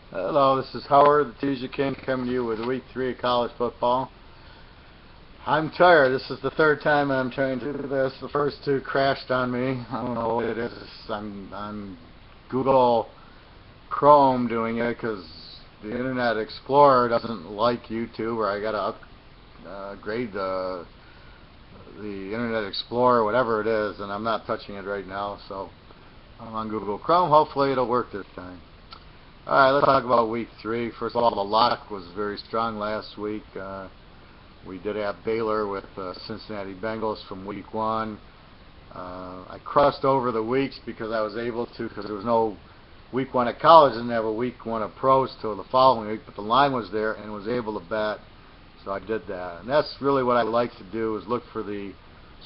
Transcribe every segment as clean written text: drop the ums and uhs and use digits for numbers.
Hello, this is Howard, the Teaserking, coming to you with week 3 of college football. I'm tired. This is the third time I'm trying to do this. The first two crashed on me. I don't know what it is. I'm on Google Chrome doing it because the Internet Explorer doesn't like YouTube, or I gotta upgrade the Internet Explorer, whatever it is, and I'm not touching it right now. So I'm on Google Chrome. Hopefully it'll work this time. Alright, let's talk about week 3. First of all, the lock was very strong last week. We did have Baylor with Cincinnati Bengals from week 1. I crossed over the weeks because I was able to, because there was no week 1 at college, didn't have a week 1 of pros till the following week, but the line was there and was able to bet, so I did that. And that's really what I like to do, is look for the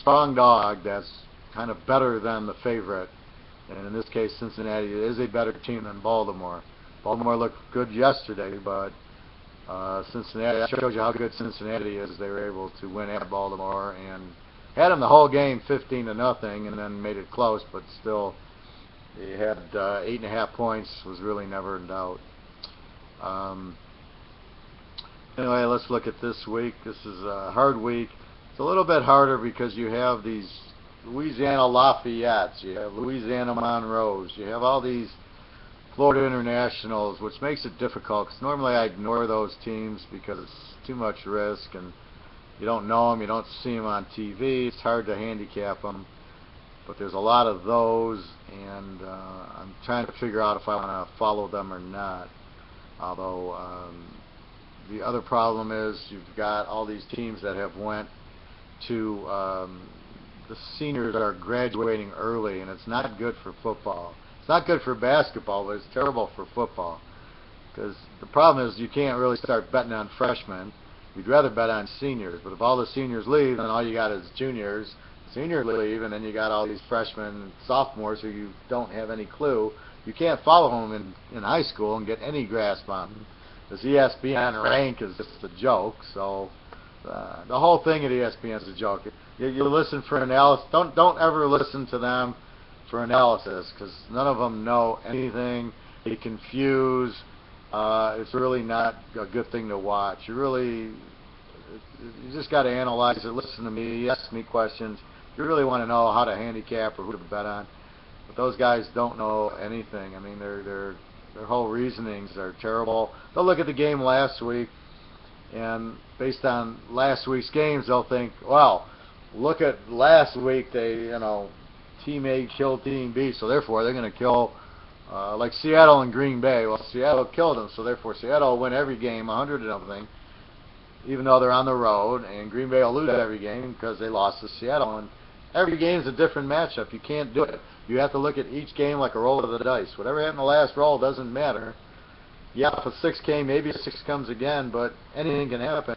strong dog that's kind of better than the favorite. And in this case, Cincinnati is a better team than Baltimore. Baltimore looked good yesterday, but Cincinnati, that shows you how good Cincinnati is. They were able to win at Baltimore and had them the whole game 15-0, and then made it close, but still they had 8.5 points, was really never in doubt. Anyway, let's look at this week. This is a hard week. It's a little bit harder because you have these Louisiana Lafayettes, you have Louisiana Monroes, you have all these Florida Internationals, which makes it difficult because normally I ignore those teams because it's too much risk and you don't know them, you don't see them on TV, it's hard to handicap them. But there's a lot of those, and I'm trying to figure out if I want to follow them or not. Although the other problem is you've got all these teams that have went to the seniors are graduating early, and it's not good for football. It's not good for basketball, but it's terrible for football. Because the problem is you can't really start betting on freshmen. You'd rather bet on seniors. But if all the seniors leave, then all you got is juniors. Seniors leave, and then you got all these freshmen and sophomores who you don't have any clue. You can't follow them in high school and get any grasp on them. This ESPN rank is just a joke. So the whole thing at ESPN is a joke. You listen for analysis. Don't ever listen to them for analysis, because none of them know anything. They confuse. It's really not a good thing to watch. You just got to analyze it. Listen to me. Ask me questions. You really want to know how to handicap or who to bet on. But those guys don't know anything. I mean, their whole reasonings are terrible. They'll look at the game last week, and based on last week's games, they'll think, well, look at last week. Team A killed Team B, so therefore they're going to kill, like Seattle and Green Bay. Well, Seattle killed them, so therefore Seattle will win every game, 100-0, even though they're on the road, and Green Bay will lose every game because they lost to Seattle. And every game is a different matchup. You can't do it. You have to look at each game like a roll of the dice. Whatever happened in the last roll doesn't matter. Yeah, if a 6 came, maybe a 6 comes again, but anything can happen.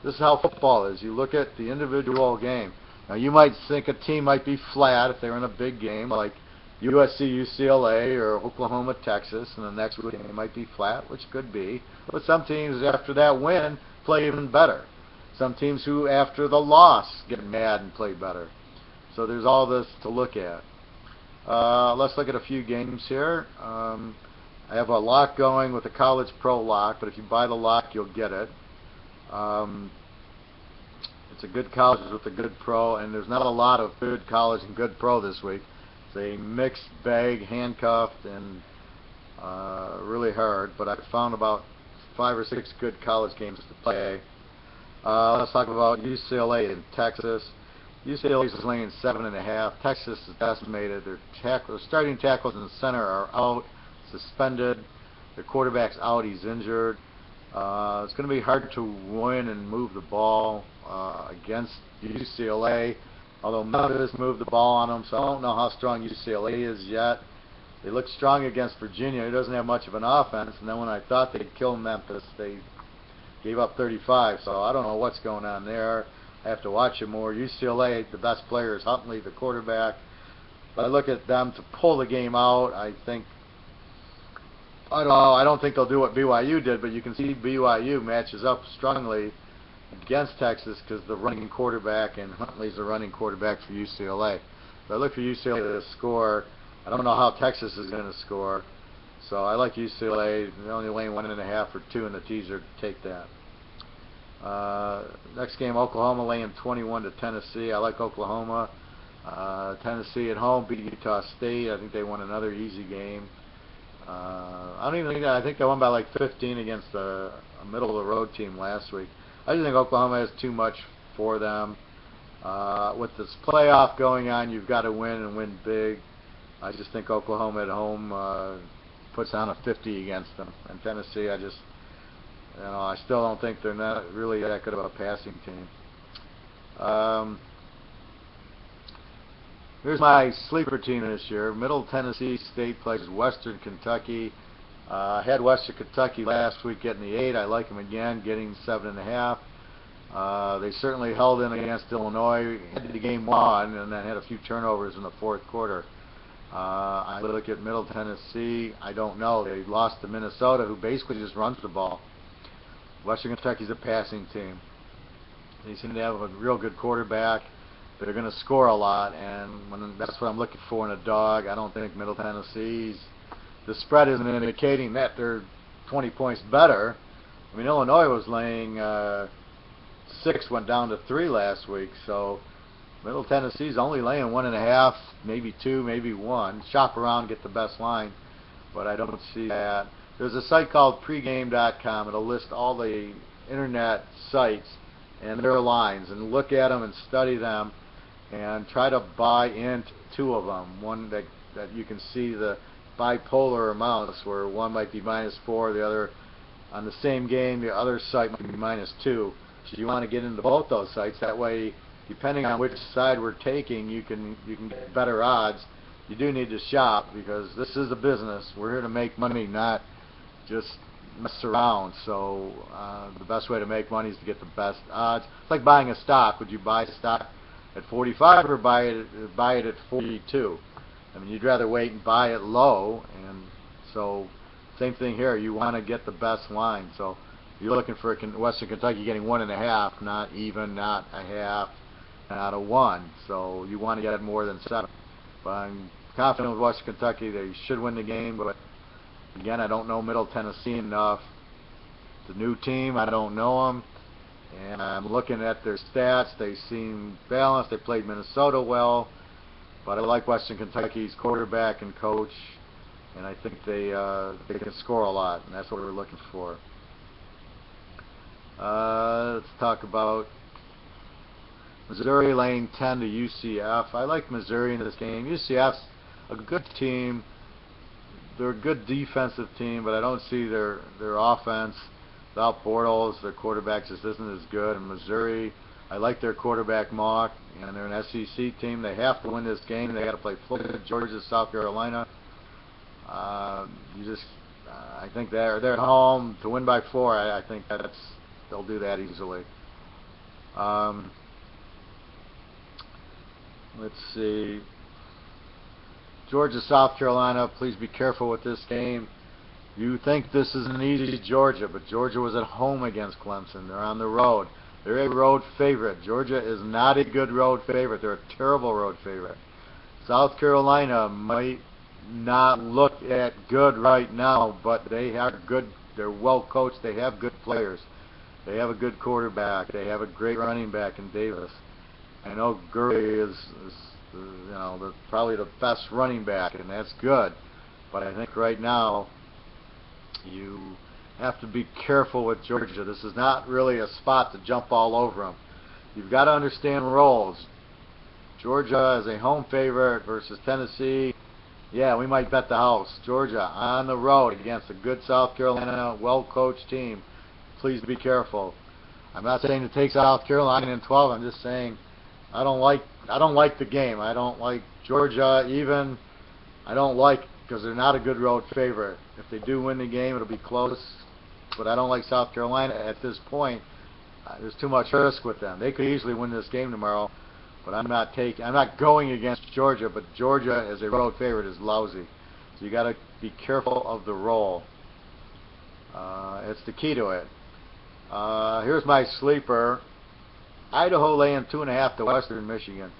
This is how football is. You look at the individual game. Now, you might think a team might be flat if they're in a big game, like USC, UCLA, or Oklahoma, Texas, and the next week they might be flat, which could be. But some teams, after that win, play even better. Some teams who, after the loss, get mad and play better. So there's all this to look at. Let's look at a few games here. I have a lock going with a college pro lock, but if you buy the lock, you'll get it. It's a good college with a good pro, and there's not a lot of good college and good pro this week. It's a mixed bag, handcuffed, and really hard, but I found about 5 or 6 good college games to play. Let's talk about UCLA in Texas. UCLA is laying 7.5. Texas is estimated. Their starting tackles in the center are out, suspended. Their quarterback's out. He's injured. It's going to be hard to win and move the ball against UCLA, although Memphis moved the ball on them, so I don't know how strong UCLA is yet. They looked strong against Virginia. He doesn't have much of an offense, and then when I thought they'd kill Memphis, they gave up 35, so I don't know what's going on there. I have to watch it more. UCLA, the best player is Huntley, the quarterback. But I look at them to pull the game out. I don't know. I don't think they'll do what BYU did, but you can see BYU matches up strongly against Texas because the running quarterback, and Huntley's the running quarterback for UCLA. So I look for UCLA to score. I don't know how Texas is going to score. So I like UCLA. They're only laying 1.5 or 2 in the teaser. Take that. Next game, Oklahoma laying 21 to Tennessee. I like Oklahoma. Tennessee at home beat Utah State. I think they won another easy game. I don't even think that. I think they won by like 15 against a middle of the road team last week. I just think Oklahoma has too much for them. With this playoff going on, you've got to win and win big. I just think Oklahoma at home puts on a 50 against them. And Tennessee, I still don't think they're not really that good of a passing team. Here's my sleeper team this year. Middle Tennessee State plays Western Kentucky. I had Western Kentucky last week getting the 8. I like them again, getting 7.5. They certainly held in against Illinois, ended the game 1, and then had a few turnovers in the fourth quarter. I look at Middle Tennessee. I don't know. They lost to Minnesota, who basically just runs the ball. Western Kentucky's a passing team. They seem to have a real good quarterback. They're going to score a lot, and that's what I'm looking for in a dog. I don't think Middle Tennessee's. The spread isn't indicating that they're 20 points better. I mean, Illinois was laying 6, went down to 3 last week, so Middle Tennessee's only laying 1.5, maybe 2, maybe 1. Shop around, get the best line, but I don't see that. There's a site called pregame.com. It'll list all the internet sites and their lines, and look at them and study them and try to buy into 2 of them. One that you can see the bipolar amounts, where one might be -4, the other on the same game, the other site might be -2. So you want to get into both those sites. That way, depending on which side we're taking, you can get better odds. You do need to shop, because this is a business. We're here to make money, not just mess around. So the best way to make money is to get the best odds. It's like buying a stock. Would you buy a stock at 45 or buy it at 42? I mean, you'd rather wait and buy it low. And so same thing here. You want to get the best line. So you're looking for Western Kentucky getting 1.5, not even, not a half, not a 1. So you want to get more than 7. But I'm confident with Western Kentucky. They should win the game, but again, I don't know Middle Tennessee enough. The new team, I don't know them. And I'm looking at their stats. They seem balanced. They played Minnesota well. But I like Western Kentucky's quarterback and coach. And I think they can score a lot. And that's what we're looking for. Let's talk about Missouri laying 10 to UCF. I like Missouri in this game. UCF's a good team. They're a good defensive team, but I don't see their offense. Without Bortles, their quarterback just isn't as good. And Missouri, I like their quarterback Mock, and they're an SEC team. They have to win this game. They got to play Florida, Georgia, South Carolina. I think they're at home to win by 4. I think they'll do that easily. Let's see. Georgia, South Carolina, please be careful with this game. You think this is an easy Georgia, but Georgia was at home against Clemson. They're on the road. They're a road favorite. Georgia is not a good road favorite. They're a terrible road favorite. South Carolina might not look at good right now, but they are good. They're well coached. They have good players. They have a good quarterback. They have a great running back in Davis. I know Gurley is probably the best running back, and that's good. But I think right now you have to be careful with Georgia. This is not really a spot to jump all over them. You've got to understand roles. Georgia is a home favorite versus Tennessee. Yeah, we might bet the house. Georgia on the road against a good South Carolina, well-coached team. Please be careful. I'm not saying to take South Carolina in 12. I'm just saying I don't like the game. I don't like Georgia even. I don't like, because they're not a good road favorite. If they do win the game, it'll be close. But I don't like South Carolina at this point. There's too much risk with them. They could easily win this game tomorrow. But I'm not going against Georgia. But Georgia as a road favorite is lousy. So you got to be careful of the roll. It's the key to it. Here's my sleeper. Idaho laying 2.5 to Western Michigan.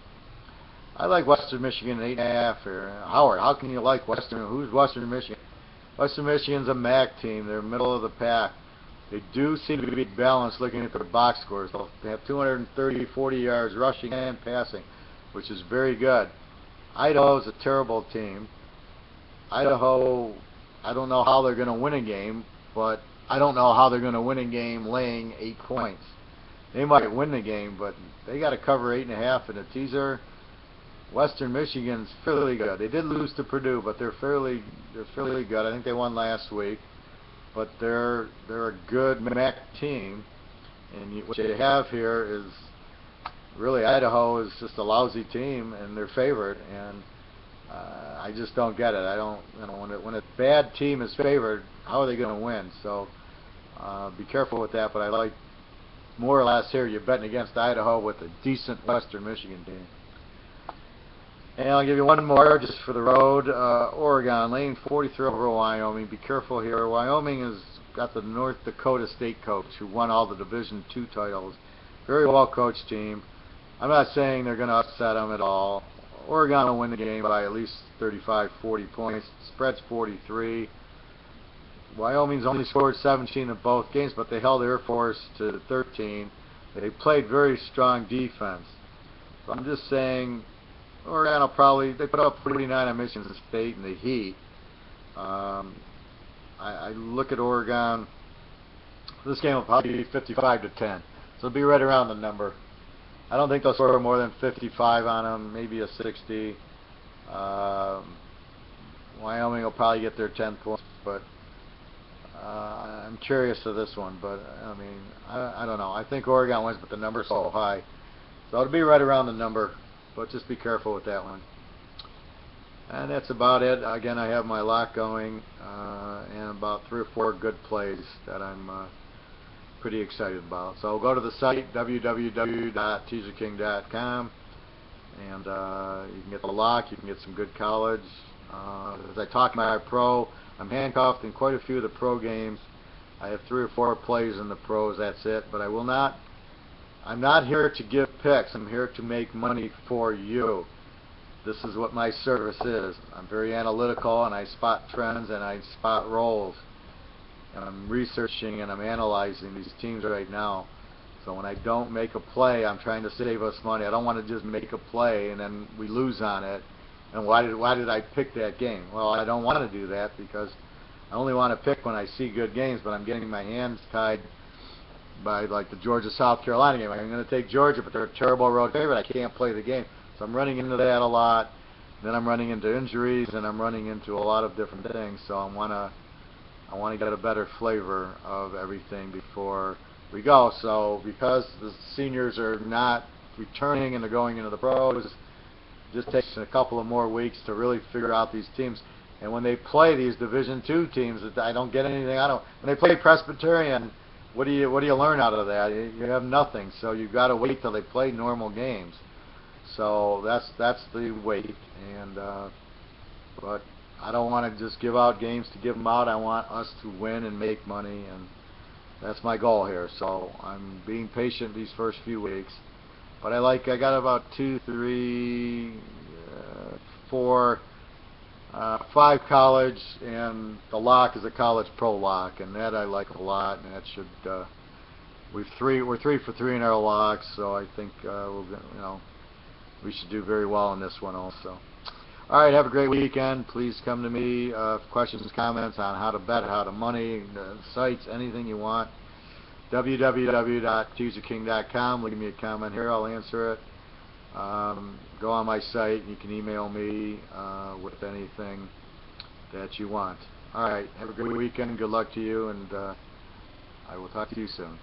I like Western Michigan 8.5 here. Howard, how can you like Western? Who's Western Michigan? Western Michigan's a MAC team. They're middle of the pack. They do seem to be balanced looking at their box scores. They have 230, 40 yards rushing and passing, which is very good. Idaho's a terrible team. Idaho, I don't know how they're going to win a game, but I don't know how they're going to win a game laying 8 points. They might win the game, but they got to cover 8.5 in a teaser. Western Michigan's fairly good. They did lose to Purdue, but they're fairly good. I think they won last week, but they're a good MAC team. And what you have here is really Idaho is just a lousy team, and they're favored. And I just don't get it. I don't, when a bad team is favored, how are they going to win? So be careful with that. But I like more or less here you're betting against Idaho with a decent Western Michigan team. And I'll give you one more just for the road. Oregon, laying 43 over Wyoming. Be careful here. Wyoming has got the North Dakota State coach who won all the Division II titles. Very well coached team. I'm not saying they're going to upset them at all. Oregon will win the game by at least 35, 40 points. Spread's 43. Wyoming's only scored 17 in both games, but they held Air Force to 13. They played very strong defense. So I'm just saying Oregon will probably, they put up 49 on Michigan State in the heat. I look at Oregon, this game will probably be 55-10. So it'll be right around the number. I don't think they'll score more than 55 on them, maybe a 60. Wyoming will probably get their 10 points, but I'm curious of this one. But I mean, I don't know. I think Oregon wins, but the number's so high. So it'll be right around the number, but just be careful with that one. And that's about it. Again, I have my lock going and about 3 or 4 good plays that I'm pretty excited about. So go to the site, www.teaserking.com, and you can get the lock, you can get some good college. As I talk my pro, I'm handcuffed in quite a few of the pro games. I have 3 or 4 plays in the pros, that's it. But I'm not here to give picks, I'm here to make money for you. This is what my service is. I'm very analytical, and I spot trends and I spot roles. And I'm researching and I'm analyzing these teams right now. So when I don't make a play, I'm trying to save us money. I don't want to just make a play and then we lose on it. And why did I pick that game? Well, I don't want to do that because I only want to pick when I see good games, but I'm getting my hands tied by like the Georgia-South Carolina game. I'm going to take Georgia, but they're a terrible road favorite. I can't play the game. So I'm running into that a lot. Then I'm running into injuries, and I'm running into a lot of different things. So I want to get a better flavor of everything before we go. So because the seniors are not returning and they're going into the pros, it just takes a couple of more weeks to really figure out these teams. And when they play these Division II teams, I don't get anything out of. When they play Presbyterian, what do you learn out of that? You have nothing. So you've got to wait till they play normal games. So that's the wait. And but I don't want to just give out games to give them out. I want us to win and make money, and that's my goal here. So I'm being patient these first few weeks. But I got about 2, 3, 4, 5 college, and the lock is a college pro lock, and that I like a lot. And that should we're 3 for 3 in our locks, so I think we should do very well in this one also. All right, have a great weekend. Please come to me for questions, comments on how to bet, how to money, sites, anything you want. www.teaserking.com. Leave me a comment here. I'll answer it. Go on my site. You can email me with anything that you want. All right, have a great weekend. Good luck to you, and I will talk to you soon.